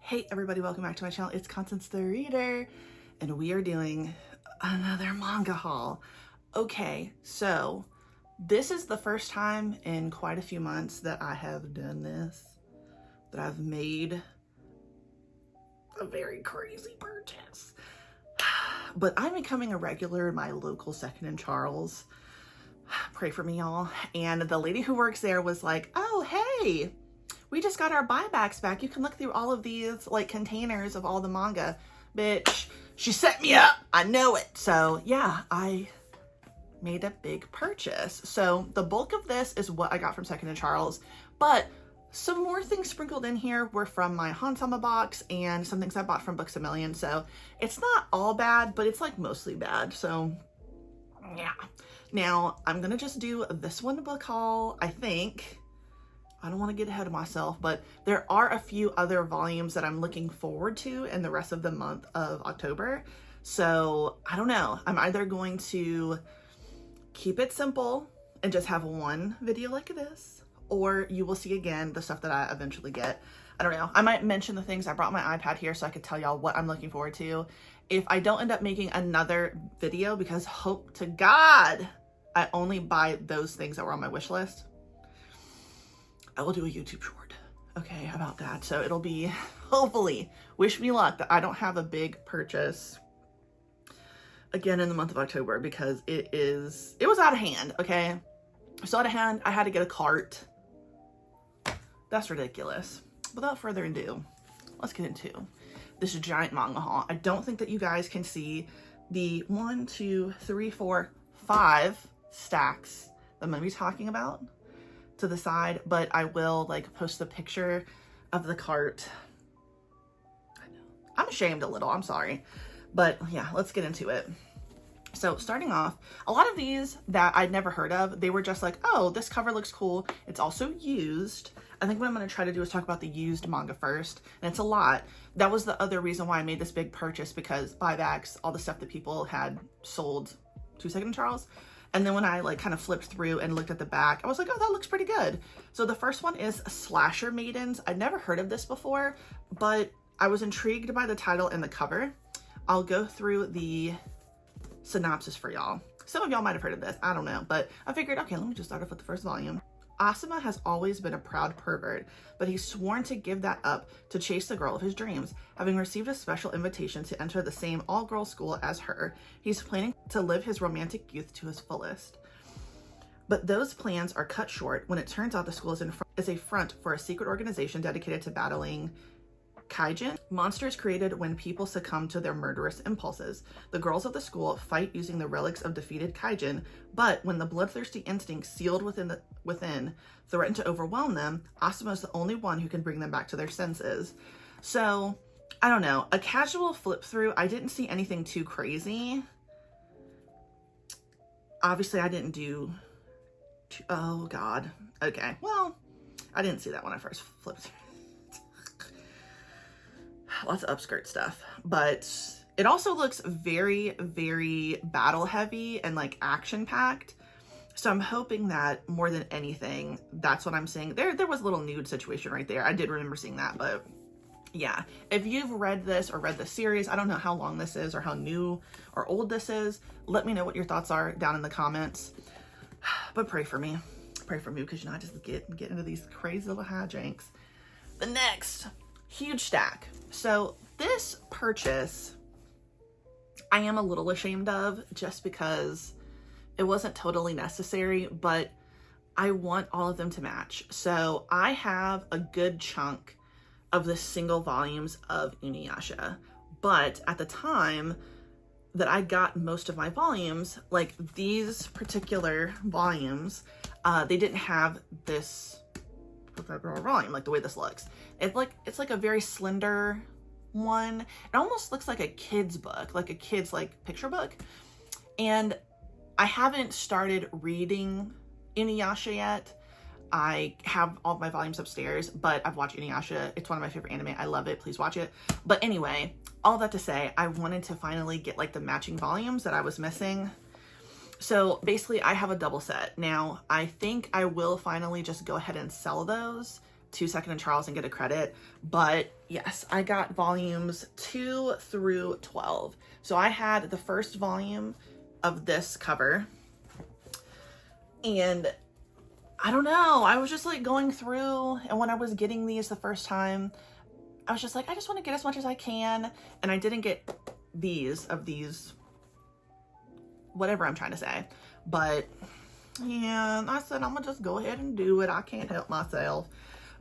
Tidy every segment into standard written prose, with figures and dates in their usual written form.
Hey everybody, welcome back to my channel. It's Constance the Reader, and we are doing another manga haul. Okay, so this is the first time in quite a few months that I have done this, that I've made a very crazy purchase. But I'm becoming a regular in my local Second and Charles. Pray for me, y'all. And the lady who works there was like, oh, hey, we just got our buybacks back. You can look through all of these like containers of all the manga. Bitch, she set me up. I know it. So yeah, I made a big purchase. So the bulk of this is what I got from Second and Charles, but some more things sprinkled in here were from my Hansama box and some things I bought from Books A Million. So it's not all bad, but it's like mostly bad. So yeah. Now I'm gonna just do this one book haul, I think. I don't want to get ahead of myself, but there are a few other volumes that I'm looking forward to in the rest of the month of October. So I don't know. I'm either going to keep it simple and just have one video like this, or you will see again the stuff that I eventually get. I don't know. I might mention the things. I brought my iPad here so I could tell y'all what I'm looking forward to. If I don't end up making another video, because hope to God I only buy those things that were on my wish list, I will do a YouTube short, okay, about that. So it'll be, hopefully, wish me luck that I don't have a big purchase again in the month of October, because it was out of hand, okay? So out of hand, I had to get a cart. That's ridiculous. Without further ado, let's get into this giant manga haul. I don't think that you guys can see the 1, 2, 3, 4, 5 stacks that I'm gonna be talking about to the side, but I will like post the picture of the cart. I know. I'm ashamed a little, I'm sorry. But yeah, let's get into it. So starting off, a lot of these that I'd never heard of, they were just like, oh, this cover looks cool. It's also used. I think what I'm gonna try to do is talk about the used manga first, and it's a lot. That was the other reason why I made this big purchase, because buybacks, all the stuff that people had sold to Second and Charles. And then when I like kind of flipped through and looked at the back, I was like, oh, that looks pretty good. So the first one is Slasher Maidens. I'd never heard of this before, but I was intrigued by the title and the cover. I'll go through the synopsis for y'all. Some of y'all might have heard of this, I don't know, but I figured, okay, let me just start off with the first volume. Asuma has always been a proud pervert, but he's sworn to give that up to chase the girl of his dreams. Having received a special invitation to enter the same all-girls school as her, he's planning to live his romantic youth to his fullest. But those plans are cut short when it turns out the school is a front for a secret organization dedicated to battling kaijin, monsters created when people succumb to their murderous impulses. The girls of the school fight using the relics of defeated kaijin, but when the bloodthirsty instincts sealed within threaten to overwhelm them, Asuma is the only one who can bring them back to their senses. So, I don't know. A casual flip through, I didn't see anything too crazy. Obviously, I didn't do... Oh, God. Okay, well, I didn't see that when I first flipped through. Lots of upskirt stuff, but it also looks very, very battle heavy and like action packed. So I'm hoping that more than anything, that's what I'm seeing. There was a little nude situation right there. I did remember seeing that, but yeah. If you've read this or read the series, I don't know how long this is or how new or old this is. Let me know what your thoughts are down in the comments. But pray for me. Pray for me, because you know, I just get into these crazy little hijinks. The next huge stack. So this purchase, I am a little ashamed of, just because it wasn't totally necessary, but I want all of them to match. So I have a good chunk of the single volumes of Inuyasha, but at the time that I got most of my volumes, like these particular volumes, they didn't have this volume, like the way this looks. It's like a very slender one. It almost looks like a kid's book, like a kid's like picture book. And I haven't started reading Inuyasha yet. I have all of my volumes upstairs, but I've watched Inuyasha. It's one of my favorite anime. I love it. Please watch it. But anyway, all that to say, I wanted to finally get like the matching volumes that I was missing. So basically I have a double set. Now I think I will finally just go ahead and sell those to Second and Charles and get a credit. But yes, I got volumes 2 through 12. So I had the first volume of this cover, and I don't know, I was just like going through, and when I was getting these the first time, I was just like, I just want to get as much as I can. And I didn't get these, whatever I'm trying to say. But yeah, I said, I'm gonna just go ahead and do it. I can't help myself.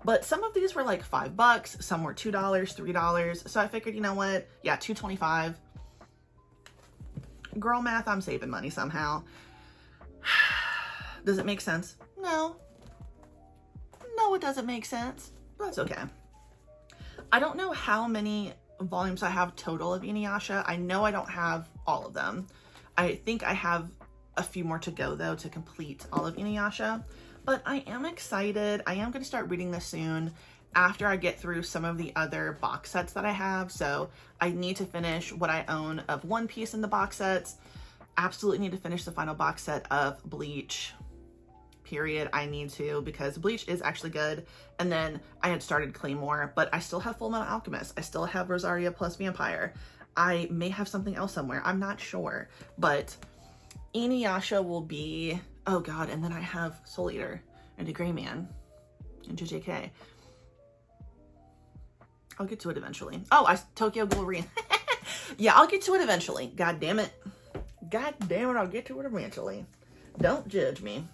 But some of these were like $5, some were $2, $3. So I figured, you know what? Yeah, $2.25. Girl math, I'm saving money somehow. Does it make sense? No. No, it doesn't make sense. That's okay. I don't know how many volumes I have total of Inuyasha. I know I don't have all of them. I think I have a few more to go though to complete all of Inuyasha. But I am excited. I am going to start reading this soon after I get through some of the other box sets that I have. So I need to finish what I own of One Piece in the box sets. Absolutely need to finish the final box set of Bleach. Period. I need to, because Bleach is actually good. And then I had started Claymore, but I still have Fullmetal Alchemist. I still have Rosaria plus Vampire. I may have something else somewhere. I'm not sure. But Inuyasha will be... Oh god, and then I have Soul Eater and The Gray Man and JJK. I'll get to it eventually. Oh, Tokyo Ghoul Re. Yeah, I'll get to it eventually. God damn it. God damn it, I'll get to it eventually. Don't judge me.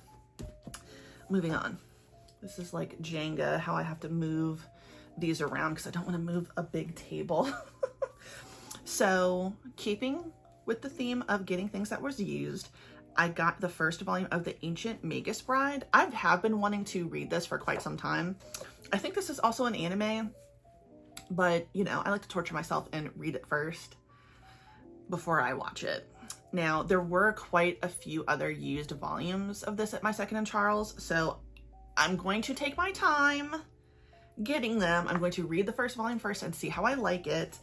Moving on. This is like Jenga, how I have to move these around because I don't want to move a big table. So, keeping with the theme of getting things that was used, I got the first volume of The Ancient Magus Bride. I have been wanting to read this for quite some time. I think this is also an anime, but you know, I like to torture myself and read it first before I watch it. Now, there were quite a few other used volumes of this at my Second and Charles, so I'm going to take my time getting them. I'm going to read the first volume first and see how I like it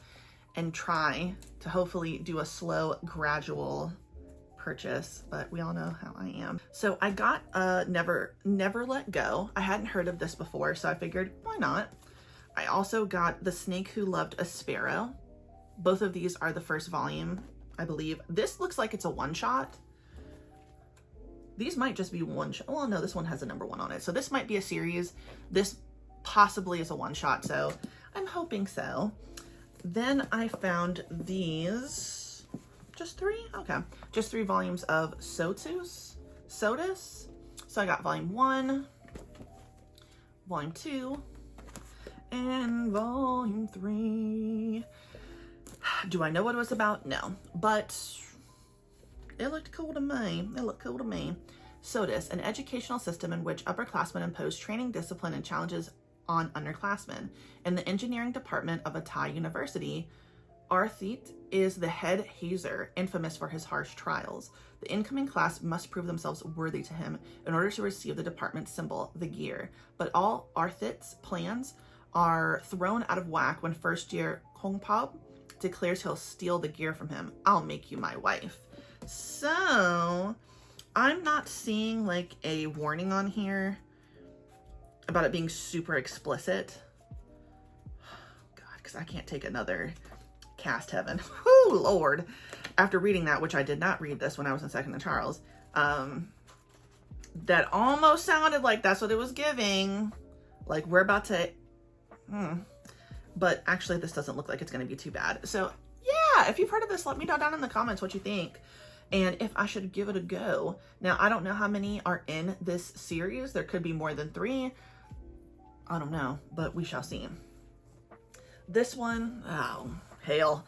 and try to hopefully do a slow, gradual purchase, but we all know how I am. So I got Never Let Go. I hadn't heard of this before, so I figured, why not? I also got The Snake Who Loved a Sparrow. Both of these are the first volume, I believe. This looks like it's a one-shot. These might just be one-shot. Well, no, this one has a number 1 on it. So this might be a series. This possibly is a one-shot, so I'm hoping so. Then I found these. Just 3? Okay. Just 3 volumes of Sotus. So I got volume 1, volume 2, and volume 3. Do I know what it was about? No. But it looked cool to me. Sotus, an educational system in which upperclassmen impose training, discipline, and challenges on underclassmen. In the engineering department of a Thai university, Arthit is the head hazer, infamous for his harsh trials. The incoming class must prove themselves worthy to him in order to receive the department's symbol, the gear. But all Arthit's plans are thrown out of whack when first year Kongpab declares he'll steal the gear from him. I'll make you my wife. So, I'm not seeing like a warning on here about it being super explicit. God, because I can't take another cast heaven. Whoo, Lord. After reading that, which I did not read this when I was in Second and Charles, that almost sounded like that's what it was giving. Like we're about to... But actually this doesn't look like it's going to be too bad. So yeah, if you've heard of this, let me know down in the comments what you think and if I should give it a go. Now, I don't know how many are in this series. There could be more than 3. I don't know, but we shall see. This one, oh, hell.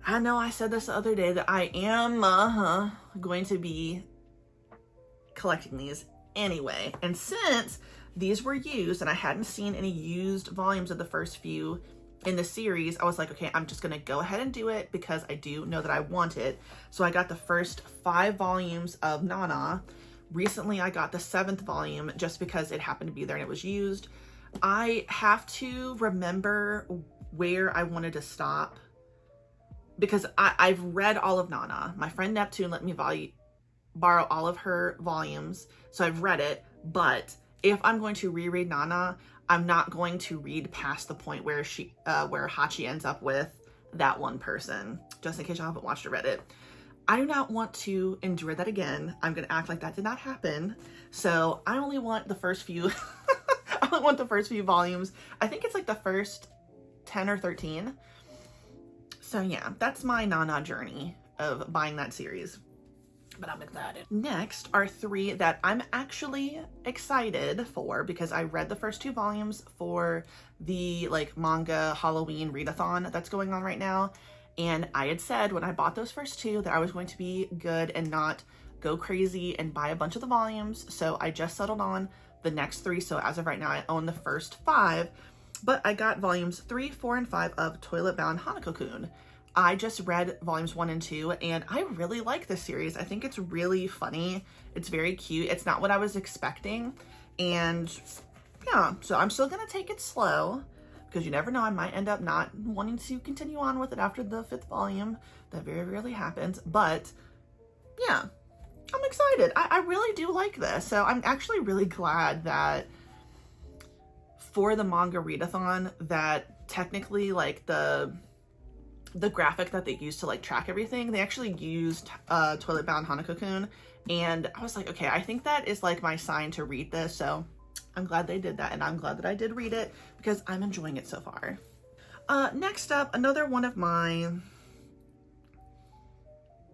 I know I said this the other day that I am going to be collecting these anyway. And since these were used and I hadn't seen any used volumes of the first few in the series, I was like, okay, I'm just going to go ahead and do it because I do know that I want it. So I got the first 5 volumes of Nana. Recently, I got the 7th volume just because it happened to be there and it was used. I have to remember where I wanted to stop because I've read all of Nana. My friend Neptune let me borrow all of her volumes, so I've read it. But if I'm going to reread Nana, I'm not going to read past the point where where Hachi ends up with that one person, just in case y'all haven't watched or read it. I do not want to endure that again. I'm gonna act like that did not happen. So I only want the first few, I only want the first few volumes. I think it's like the first 10 or 13. So yeah, that's my Nana journey of buying that series. But I'm excited. Next are 3 that I'm actually excited for because I read the first 2 volumes for the like manga Halloween readathon that's going on right now. And I had said when I bought those first 2 that I was going to be good and not go crazy and buy a bunch of the volumes. So I just settled on the next 3. So as of right now, I own the first 5, but I got volumes 3, 4, and 5 of Toilet Bound Hanako-kun. I just read volumes 1 and 2 and I really like this series. I think it's really funny. It's very cute. It's not what I was expecting. And yeah, so I'm still gonna take it slow because you never know, I might end up not wanting to continue on with it after the 5th volume. That very rarely happens, but yeah, I'm excited. I really do like this. So I'm actually really glad that for the manga readathon that technically like the graphic that they used to like track everything, they actually used Toilet Bound Hanako-kun, and I was like, okay, I think that is like my sign to read this. So I'm glad they did that, and I'm glad that I did read it because I'm enjoying it so far. Next up, another one of my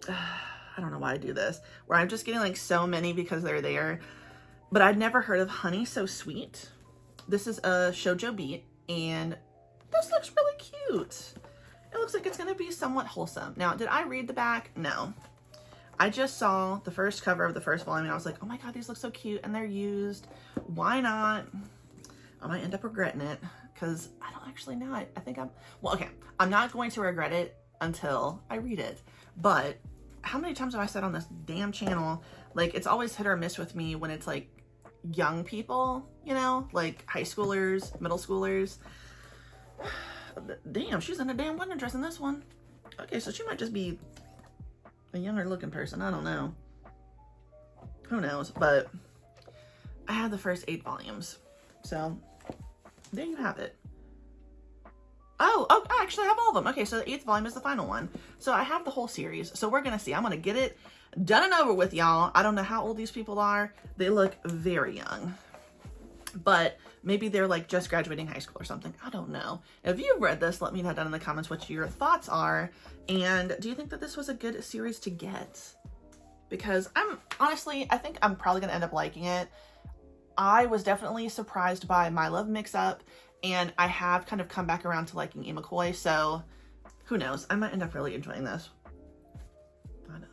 I don't know why I do this, where I'm just getting like so many because they're there, but I'd never heard of Honey So Sweet. This is a shoujo beat, and this looks really cute. It looks like it's going to be somewhat wholesome. Now, did I read the back? No. I just saw the first cover of the first volume and I was like, oh my god, these look so cute and they're used. Why not? I might end up regretting it because I don't actually know. I think well, okay. I'm not going to regret it until I read it. But how many times have I said on this damn channel, like it's always hit or miss with me when it's like young people, you know, like high schoolers, middle schoolers. Damn, she's in a damn wedding dress in this one. Okay, so she might just be a younger looking person. I don't know. Who knows? But I have the first 8 volumes. So there you have it. Oh, I actually have all of them. Okay, so the 8th volume is the final one. So I have the whole series. So we're going to see. I'm going to get it done and over with, y'all. I don't know how old these people are. They look very young. But maybe they're like just graduating high school or something. I don't know. If you've read this, let me know down in the comments what your thoughts are. And do you think that this was a good series to get? Because honestly, I think I'm probably going to end up liking it. I was definitely surprised by My Love Mix-Up, and I have kind of come back around to liking Imakoi, so who knows? I might end up really enjoying this. I know.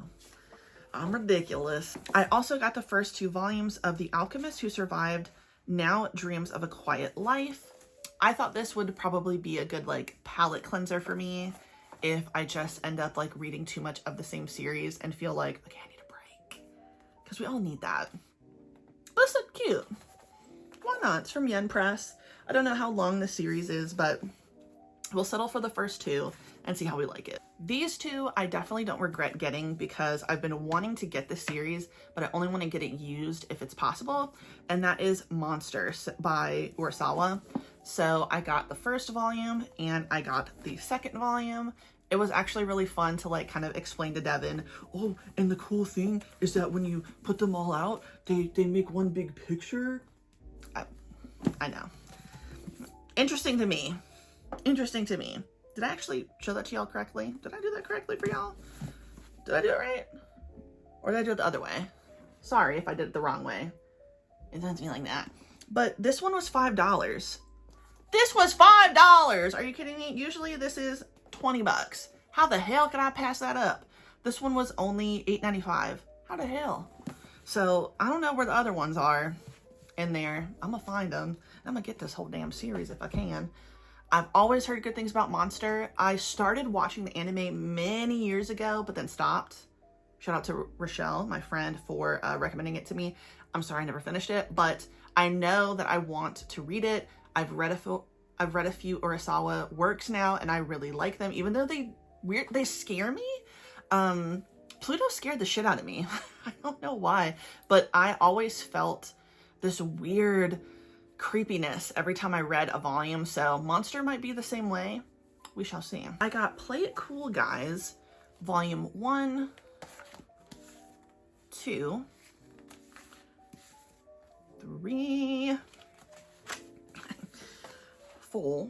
I'm ridiculous. I also got the first 2 volumes of The Alchemist Who Survived Now Dreams of a Quiet Life. I thought this would probably be a good like palate cleanser for me if I just end up like reading too much of the same series and feel like, okay, I need a break. Because we all need that. This looks cute. Why not? It's from Yen Press. I don't know how long the series is, but we'll settle for the first 2 and see how we like it. These 2 I definitely don't regret getting because I've been wanting to get this series, but I only want to get it used if it's possible. And that is Monsters by Urasawa. So I got the first volume and I got the second volume. It was actually really fun to like kind of explain to Devin, oh, and the cool thing is that when you put them all out, they make one big picture. I know. Interesting to me. Interesting to me. Did I actually show that to y'all correctly? Did I do that correctly for y'all? Did I do it right? Or did I do it the other way? Sorry if I did it the wrong way. It doesn't feel like that. But this one was $5. This was $5! Are you kidding me? Usually this is 20 bucks. How the hell can I pass that up? This one was only $8.95. How the hell? So I don't know where the other ones are in there. I'm gonna find them. I'm gonna get this whole damn series if I can. I've always heard good things about Monster. I started watching the anime many years ago, but then stopped. Shout out to Rochelle, my friend, for recommending it to me. I'm sorry I never finished it, but I know that I want to read it. I've read a few Urasawa works now, and I really like them, even though they scare me. Pluto scared the shit out of me. I don't know why, but I always felt this weird creepiness every time I read a volume, so Monster might be the same way. We shall see. I got Play It Cool Guys, volume 1, 2, 3, 4,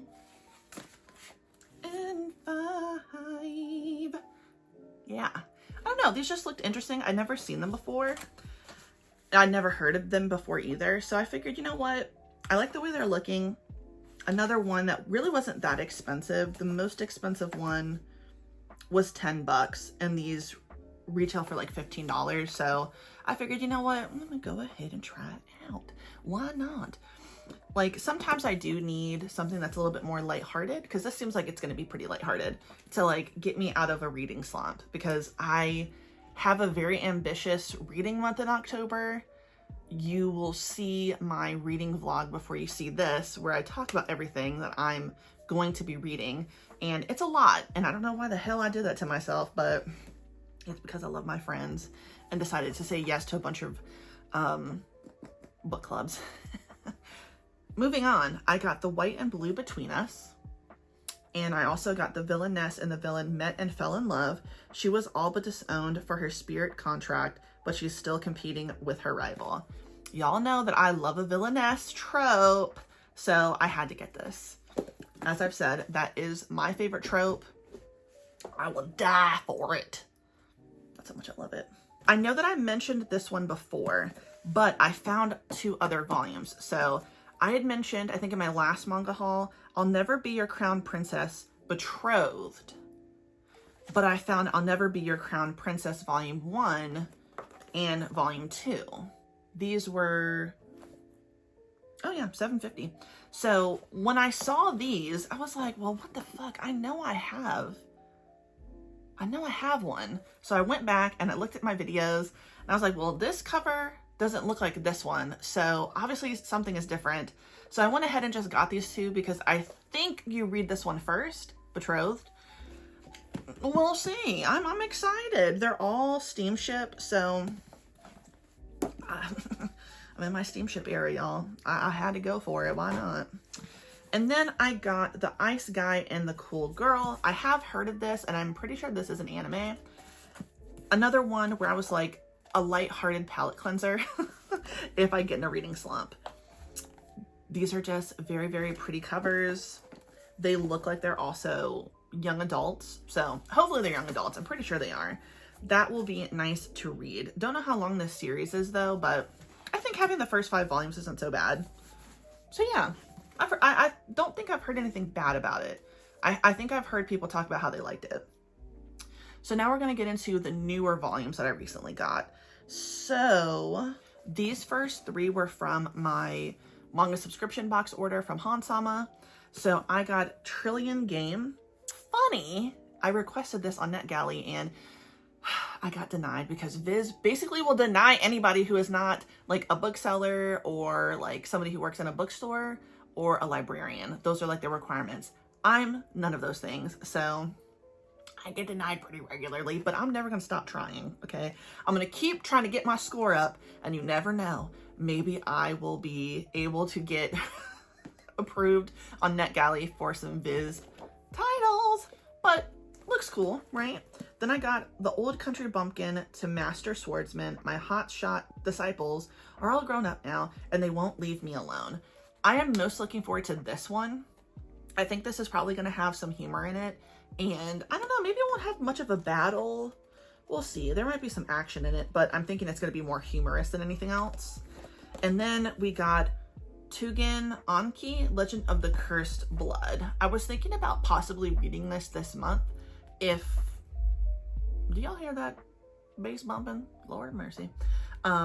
and 5. Yeah. I don't know, these just looked interesting. I'd never seen them before. I'd never heard of them before either. So I figured, you know what? I like the way they're looking. Another one that really wasn't that expensive. The most expensive one was 10 bucks and these retail for like $15. So I figured, you know what? I'm gonna go ahead and try it out. Why not? Like sometimes I do need something that's a little bit more lighthearted, because this seems like it's gonna be pretty lighthearted to like get me out of a reading slump, because I have a very ambitious reading month in October. You will see my reading vlog before you see this, where I talk about everything that I'm going to be reading, and it's a lot, and I don't know why the hell I did that to myself, but it's because I love my friends and decided to say yes to a bunch of book clubs. Moving on, I got The White and Blue Between Us. And I also got The Villainess and the Villain Met and Fell in Love. She was all but disowned for her spirit contract, but she's still competing with her rival. Y'all know that I love a villainess trope, so I had to get this. As I've said, that is my favorite trope. I will die for it. That's how much I love it. I know that I mentioned this one before, but I found 2 other volumes. So I had mentioned, I think in my last manga haul, I'll Never Be Your Crown Princess Betrothed. But I found I'll Never Be Your Crown Princess Volume 1 and Volume 2. These were, oh yeah, $7.50. So when I saw these, I was like, well, what the fuck? I know I have one. So I went back and I looked at my videos and I was like, well, this cover doesn't look like this one, so obviously something is different. So I went ahead and just got these 2 because I think you read this one first, Betrothed. We'll see. I'm excited. They're all steamship, so I'm in my steamship area, y'all. I had to go for it. Why not? And then I got The Ice Guy and the Cool Girl. I have heard of this, and I'm pretty sure this is an anime. Another one where I was like, a light-hearted palate cleanser if I get in a reading slump. These are just very, very pretty covers. They look like they're also young adults. So hopefully they're young adults. I'm pretty sure they are. That will be nice to read. Don't know how long this series is though, but I think having the first 5 volumes isn't so bad. So yeah, I don't think I've heard anything bad about it. I think I've heard people talk about how they liked it. So now we're going to get into the newer volumes that I recently got. So these first 3 were from my manga subscription box order from Hansama. So I got Trillion Game. Funny, I requested this on NetGalley and I got denied because Viz basically will deny anybody who is not like a bookseller or like somebody who works in a bookstore or a librarian. Those are like the requirements. I'm none of those things. So I get denied pretty regularly, but I'm never going to stop trying, okay? I'm going to keep trying to get my score up, and you never know. Maybe I will be able to get approved on NetGalley for some Viz titles, but looks cool, right? Then I got The Old Country Bumpkin to Master Swordsman. My hotshot disciples are all grown up now, and they won't leave me alone. I am most looking forward to this one. I think this is probably going to have some humor in it. And I don't know, maybe it won't have much of a battle. We'll see. There might be some action in it, but I'm thinking it's going to be more humorous than anything else. And then we got Tugen Anki, Legend of the Cursed Blood. I was thinking about possibly reading this month. Do y'all hear that bass bumping? Lord mercy. I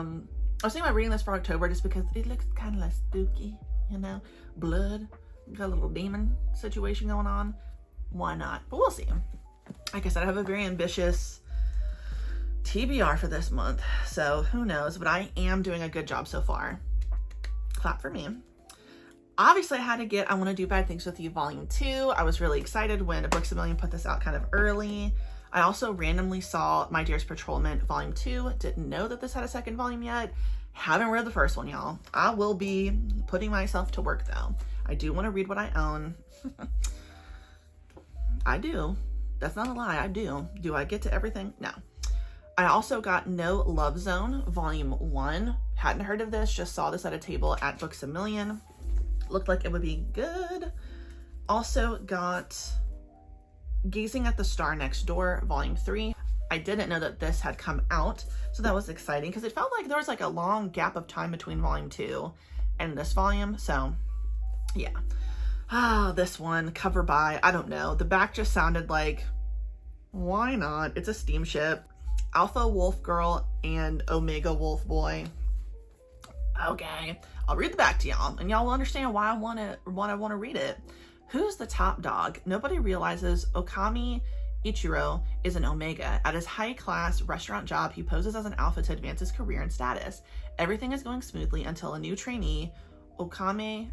was thinking about reading this for October just because it looks kind of like spooky, you know? Blood. Got a little demon situation going on. Why not? But we'll see. Like I said, I have a very ambitious TBR for this month, so who knows, but I am doing a good job so far. Clap for me. Obviously, I had to get I Want to Do Bad Things with You Volume 2. I was really excited when Books A Million put this out kind of early. I also randomly saw My Dearest Patrolman Volume 2. Didn't know that this had a second volume yet. Haven't read the first one, y'all. I will be putting myself to work, though. I do want to read what I own. I do. That's not a lie. I do. Do I get to everything? No. I also got No Love Zone, Volume 1. Hadn't heard of this. Just saw this at a table at Books A Million. Looked like it would be good. Also got Gazing at the Star Next Door, Volume 3. I didn't know that this had come out, so that was exciting because it felt like there was like a long gap of time between Volume 2 and this volume. So, yeah. This one, cover by, I don't know. The back just sounded like, why not? It's a steamship. Alpha Wolf Girl and Omega Wolf Boy. Okay, I'll read the back to y'all, and y'all will understand why I want to read it. Who's the top dog? Nobody realizes Okami Ichiro is an Omega. At his high-class restaurant job, he poses as an alpha to advance his career and status. Everything is going smoothly until a new trainee, Okame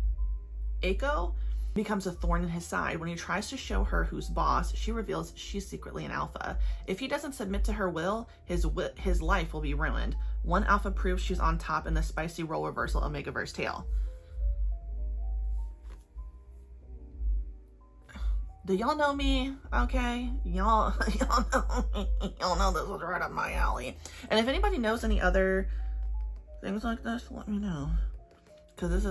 Eiko, becomes a thorn in his side. When he tries to show her who's boss, she reveals she's secretly an alpha. If he doesn't submit to her will, his life will be ruined. One alpha proves she's on top in the spicy role reversal Omegaverse tale. Do y'all know me? Okay, y'all know me. Y'all know this was right up my alley. And if anybody knows any other things like this, let me know. Because this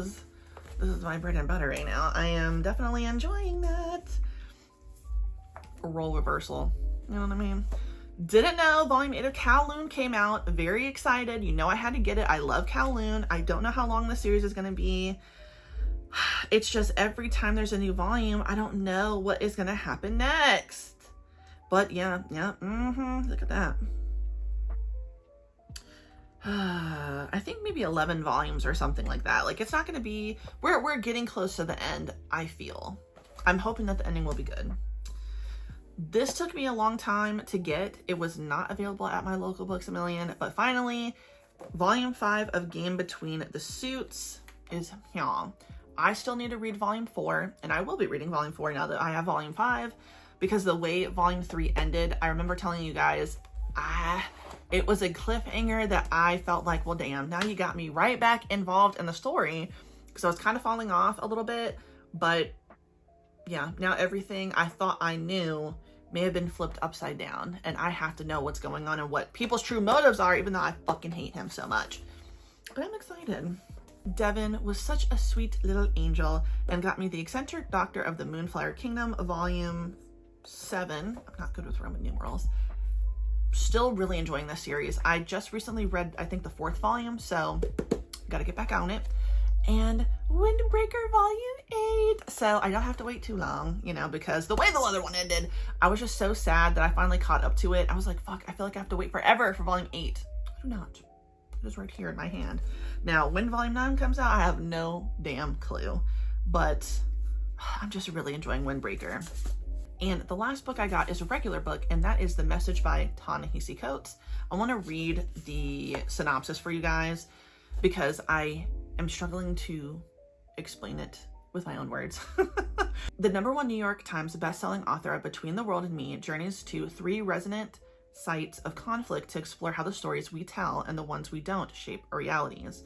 is my bread and butter right now. I am definitely enjoying that. Role reversal. You know what I mean? Didn't know Volume 8 of Kowloon came out. Very excited. You know I had to get it. I love Kowloon. I don't know how long the series is going to be. It's just every time there's a new volume, I don't know what is going to happen next. But yeah, look at that. I think maybe 11 volumes or something like that. Like, it's not going to be, we're getting close to the end, I feel. I'm hoping that the ending will be good. This took me a long time to get. It was not available at my local Books A Million, but finally, Volume 5 of Game Between the Suits is here. I still need to read Volume 4, and I will be reading Volume 4 now that I have Volume 5, because the way Volume 3 ended, I remember telling you guys, it was a cliffhanger that I felt like, well, damn, now you got me right back involved in the story, because I was kind of falling off a little bit, but yeah, now everything I thought I knew may have been flipped upside down, and I have to know what's going on and what people's true motives are, even though I fucking hate him so much. But I'm excited. Devin was such a sweet little angel and got me The Eccentric Doctor of the Moonflower Kingdom, Volume 7. I'm not good with Roman numerals. Still really enjoying this series. I just recently read, I think, the 4th volume, so gotta get back on it. And Windbreaker Volume 8. So I don't have to wait too long, you know, because the way the other one ended, I was just so sad that I finally caught up to it. I was like, fuck, I feel like I have to wait forever for Volume 8. I do not. It is right here in my hand. Now, when Volume 9 comes out, I have no damn clue. But I'm just really enjoying Windbreaker. And the last book I got is a regular book, and that is The Message by Ta-Nehisi Coates. I want to read the synopsis for you guys because I am struggling to explain it with my own words. The #1 New York Times bestselling author of Between the World and Me journeys to 3 resonant sites of conflict to explore how the stories we tell and the ones we don't shape our realities.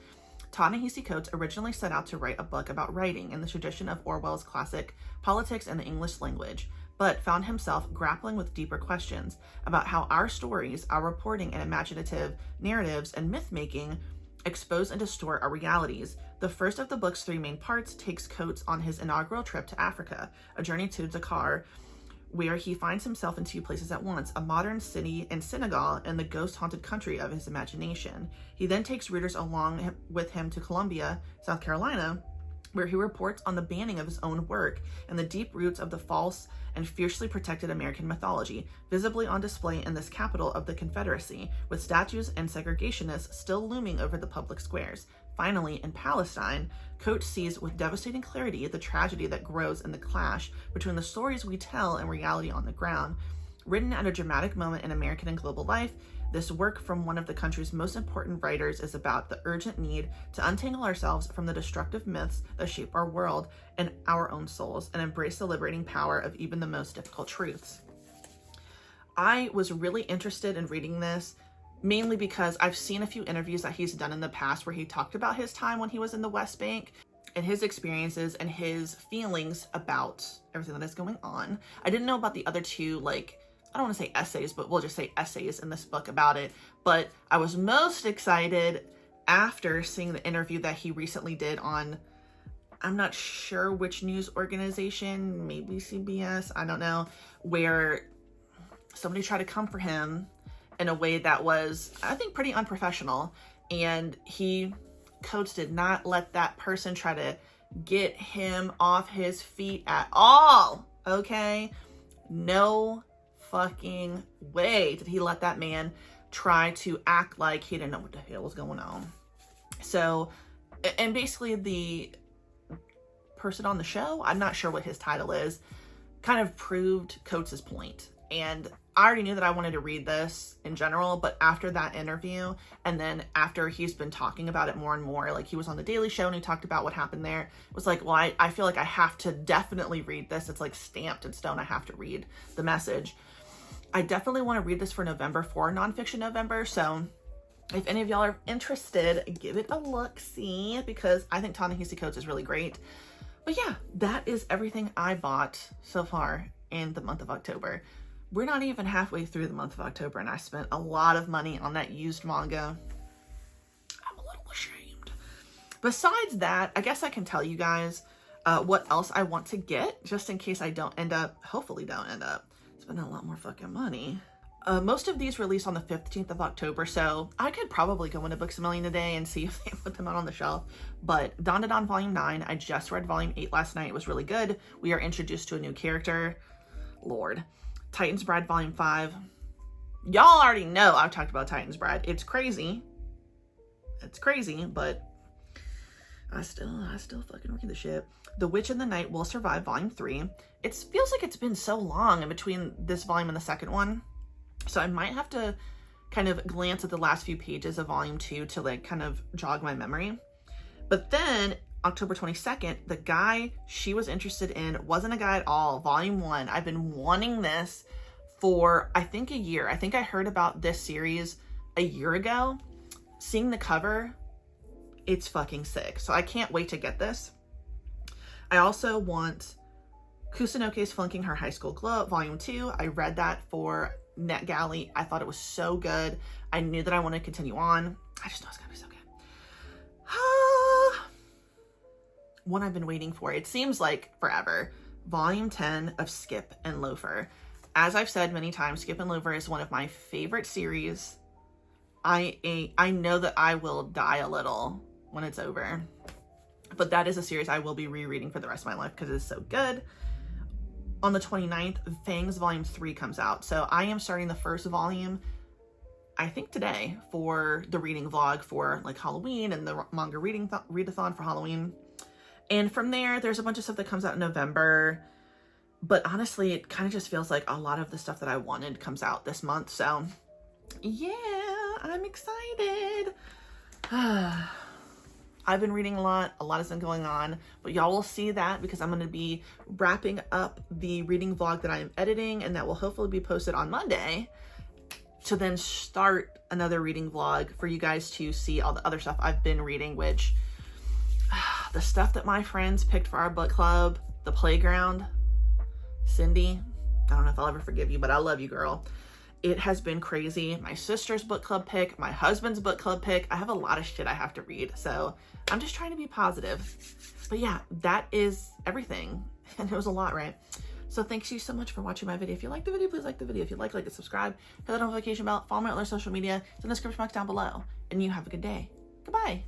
Ta-Nehisi Coates originally set out to write a book about writing in the tradition of Orwell's classic Politics and the English Language, but found himself grappling with deeper questions about how our stories, our reporting and imaginative narratives and myth-making expose and distort our realities. The first of the book's 3 main parts takes Coates on his inaugural trip to Africa, a journey to Dakar, where he finds himself in 2 places at once, a modern city in Senegal and the ghost-haunted country of his imagination. He then takes readers along with him to Columbia, South Carolina, where he reports on the banning of his own work and the deep roots of the false and fiercely protected American mythology, visibly on display in this capital of the Confederacy, with statues and segregationists still looming over the public squares. Finally, in Palestine, Coates sees with devastating clarity the tragedy that grows in the clash between the stories we tell and reality on the ground. Written at a dramatic moment in American and global life, this work from one of the country's most important writers is about the urgent need to untangle ourselves from the destructive myths that shape our world and our own souls, and embrace the liberating power of even the most difficult truths. I was really interested in reading this mainly because I've seen a few interviews that he's done in the past where he talked about his time when he was in the West Bank and his experiences and his feelings about everything that is going on. I didn't know about the other two, like, I don't want to say essays, but we'll just say essays in this book about it. But I was most excited after seeing the interview that he recently did on, I'm not sure which news organization, maybe CBS, I don't know, where somebody tried to come for him in a way that was, I think, pretty unprofessional. And Coates did not let that person try to get him off his feet at all, okay? No fucking way did he let that man try to act like he didn't know what the hell was going on. So, and basically the person on the show, I'm not sure what his title is, kind of proved Coates' point. And I already knew that I wanted to read this in general, but after that interview, and then after he's been talking about it more and more, like he was on the Daily Show and he talked about what happened there, it was like, well, I feel like I have to definitely read this. It's like stamped in stone. I have to read the message. I definitely want to read this for November, for Nonfiction November. So if any of y'all are interested, give it a look-see, because I think Ta-Nehisi Coates is really great. But yeah, that is everything I bought so far in the month of October. We're not even halfway through the month of October, and I spent a lot of money on that used manga. I'm a little ashamed. Besides that, I guess I can tell you guys what else I want to get, just in case I hopefully don't end up spending a lot more fucking money. Most of these release on the 15th of October, so I could probably go into Books A Million today and see if they put them out on the shelf. But Dawn to Dawn Volume 9, I just read Volume 8 last night. It was really good. We are introduced to a new character. Lord. Titan's Bride Volume 5. Y'all already know I've talked about Titan's Bride. It's crazy. It's crazy, but I still fucking read the shit. The Witch in the Night Will Survive Volume 3. It feels like it's been so long in between this volume and the second one. So I might have to kind of glance at the last few pages of Volume 2 to like kind of jog my memory. But then October 22nd, the guy she was interested in wasn't a guy at all. Volume 1. I've been wanting this for, I think, a year. I think I heard about this series a year ago. Seeing the cover, it's fucking sick. So I can't wait to get this. I also want Kusunoke's Flunking Her High School Glow, Volume 2. I read that for NetGalley. I thought it was so good. I knew that I wanted to continue on. I just know it's gonna be so good. One I've been waiting for. It seems like forever. Volume 10 of Skip and Loafer. As I've said many times, Skip and Loafer is one of my favorite series. I know that I will die a little when it's over. But that is a series I will be rereading for the rest of my life because it is so good. On the 29th, Fangs Volume 3 comes out. So I am starting the first volume, I think today, for the reading vlog for like Halloween and the manga readathon for Halloween. And from there, there's a bunch of stuff that comes out in November. But honestly, it kind of just feels like a lot of the stuff that I wanted comes out this month. So yeah, I'm excited. I've been reading a lot has been going on, but y'all will see that because I'm going to be wrapping up the reading vlog that I am editing, and that will hopefully be posted on Monday, to then start another reading vlog for you guys to see all the other stuff I've been reading, which the stuff that my friends picked for our book club, The Playground, Cindy, I don't know if I'll ever forgive you, but I love you, girl. It has been crazy. My sister's book club pick, my husband's book club pick. I have a lot of shit I have to read, so I'm just trying to be positive. But yeah, that is everything. And it was a lot, right? So thanks you so much for watching my video. If you like the video, please like the video. If you like it, subscribe, hit the notification bell, follow me on other social media. It's in the description box down below. And you have a good day. Goodbye.